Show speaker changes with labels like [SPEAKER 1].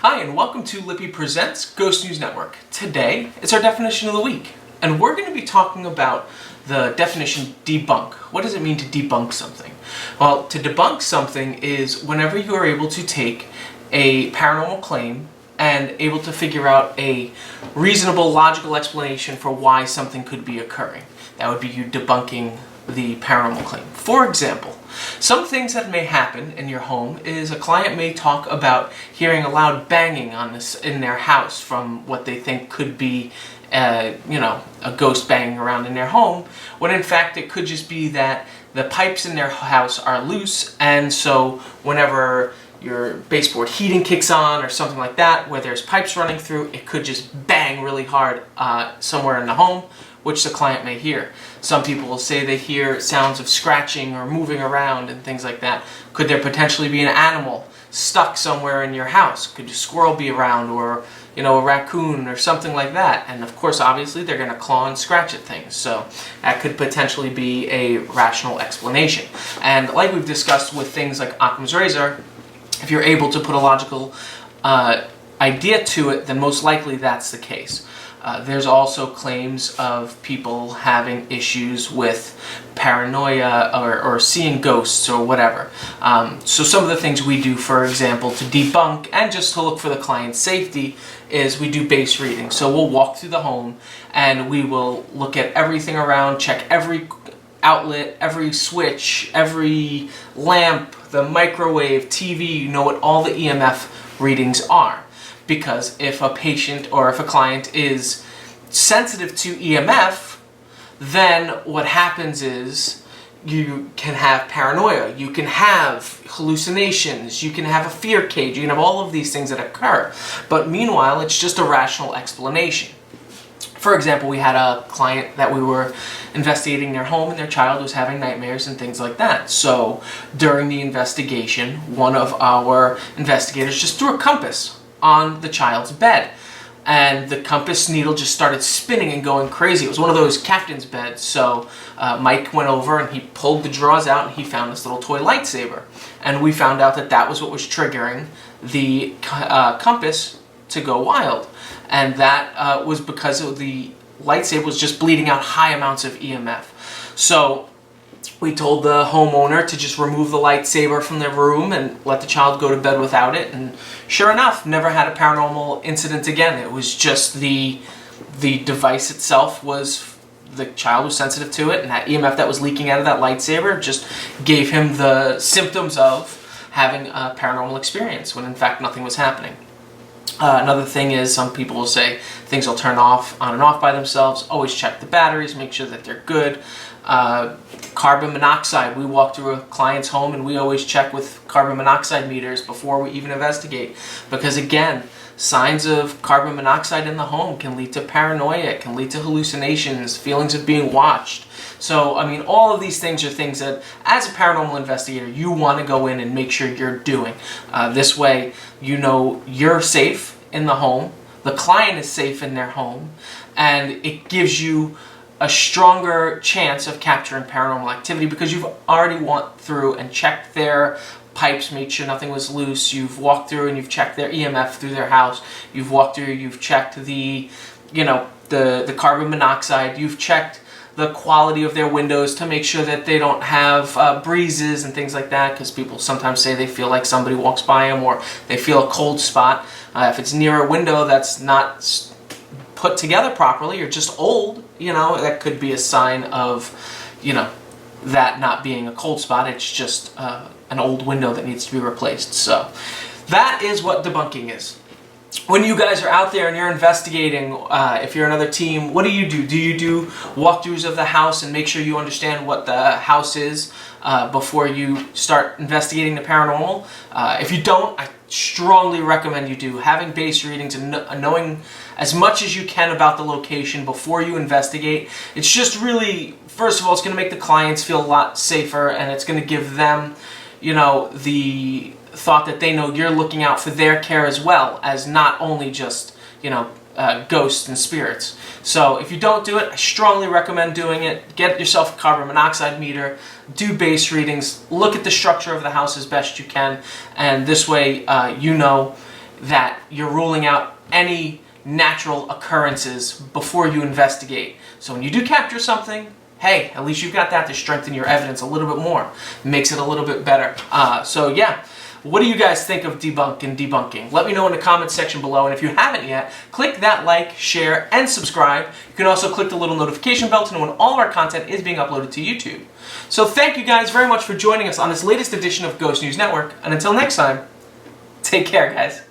[SPEAKER 1] Hi, and welcome to Lippy Presents Ghost News Network. Today, it's our definition of the week, and we're going to be talking about the definition debunk. What does it mean to debunk something? Well, to debunk something is whenever you are able to take a paranormal claim and able to figure out a reasonable, logical explanation for why something could be occurring. That would be you debunking the paranormal claim. For example, some things that may happen in your home is a client may talk about hearing a loud banging in their house from what they think could be a ghost banging around in their home, when in fact it could just be that the pipes in their house are loose, and so whenever your baseboard heating kicks on or something like that, where there's pipes running through, it could just bang really hard somewhere in the home, which the client may hear. Some people will say they hear sounds of scratching or moving around and things like that. Could there potentially be an animal stuck somewhere in your house? Could a squirrel be around, or a raccoon or something like that? And of course, obviously, they're going to claw and scratch at things. So that could potentially be a rational explanation. And like we've discussed with things like Occam's razor, if you're able to put a logical idea to it, then most likely that's the case. There's also claims of people having issues with paranoia or seeing ghosts or whatever. So some of the things we do, for example, to debunk and just to look for the client's safety is we do base reading. So we'll walk through the home and we will look at everything around, check every outlet, every switch, every lamp, the microwave, TV, what all the EMF readings are. Because if a patient or if a client is sensitive to EMF, then what happens is you can have paranoia, you can have hallucinations, you can have a fear cage, you can have all of these things that occur. But meanwhile, it's just a rational explanation. For example, we had a client that we were investigating their home, and their child was having nightmares and things like that. So during the investigation, one of our investigators just threw a compass on the child's bed, and the compass needle just started spinning and going crazy. It was one of those captain's beds. So Mike went over and he pulled the drawers out and he found this little toy lightsaber, and we found out that that was what was triggering the compass to go wild, and that was because the lightsaber was just bleeding out high amounts of EMF. So we told the homeowner to just remove the lightsaber from their room and let the child go to bed without it, and sure enough, never had a paranormal incident again. It was just the device itself the child was sensitive to it, and that EMF that was leaking out of that lightsaber just gave him the symptoms of having a paranormal experience, when in fact nothing was happening. Another thing is, some people will say things will turn on and off by themselves. Always check the batteries, make sure that they're good. Carbon monoxide. We walk through a client's home and we always check with carbon monoxide meters before we even investigate, because again, signs of carbon monoxide in the home can lead to paranoia, it can lead to hallucinations, feelings of being watched. So, all of these things are things that, as a paranormal investigator, you want to go in and make sure you're doing. This way, you're safe in the home, the client is safe in their home, and it gives you a stronger chance of capturing paranormal activity because you've already went through and checked their pipes, made sure nothing was loose. You've walked through and you've checked their EMF through their house. You've walked through, you've checked the carbon monoxide. You've checked the quality of their windows to make sure that they don't have breezes and things like that, because people sometimes say they feel like somebody walks by them, or they feel a cold spot. If it's near a window that's not put together properly or just old, that could be a sign of, that not being a cold spot. It's just an old window that needs to be replaced. So that is what debunking is. When you guys are out there and you're investigating, if you're another team, what do you do? Do you do walkthroughs of the house and make sure you understand what the house is before you start investigating the paranormal? If you don't, I strongly recommend you do. Having base readings and knowing as much as you can about the location before you investigate, it's just really, first of all, it's going to make the clients feel a lot safer, and it's going to give them, the thought that they know you're looking out for their care as well, as not only just, ghosts and spirits. So if you don't do it, I strongly recommend doing it. Get yourself a carbon monoxide meter, do base readings, look at the structure of the house as best you can, and this way that you're ruling out any natural occurrences before you investigate. So when you do capture something, hey, at least you've got that to strengthen your evidence a little bit more. Makes it a little bit better. So yeah, what do you guys think of debunking? Let me know in the comments section below, and if you haven't yet, click that like, share, and subscribe. You can also click the little notification bell to know when all of our content is being uploaded to YouTube. So thank you guys very much for joining us on this latest edition of Ghost News Network, and until next time, take care, guys.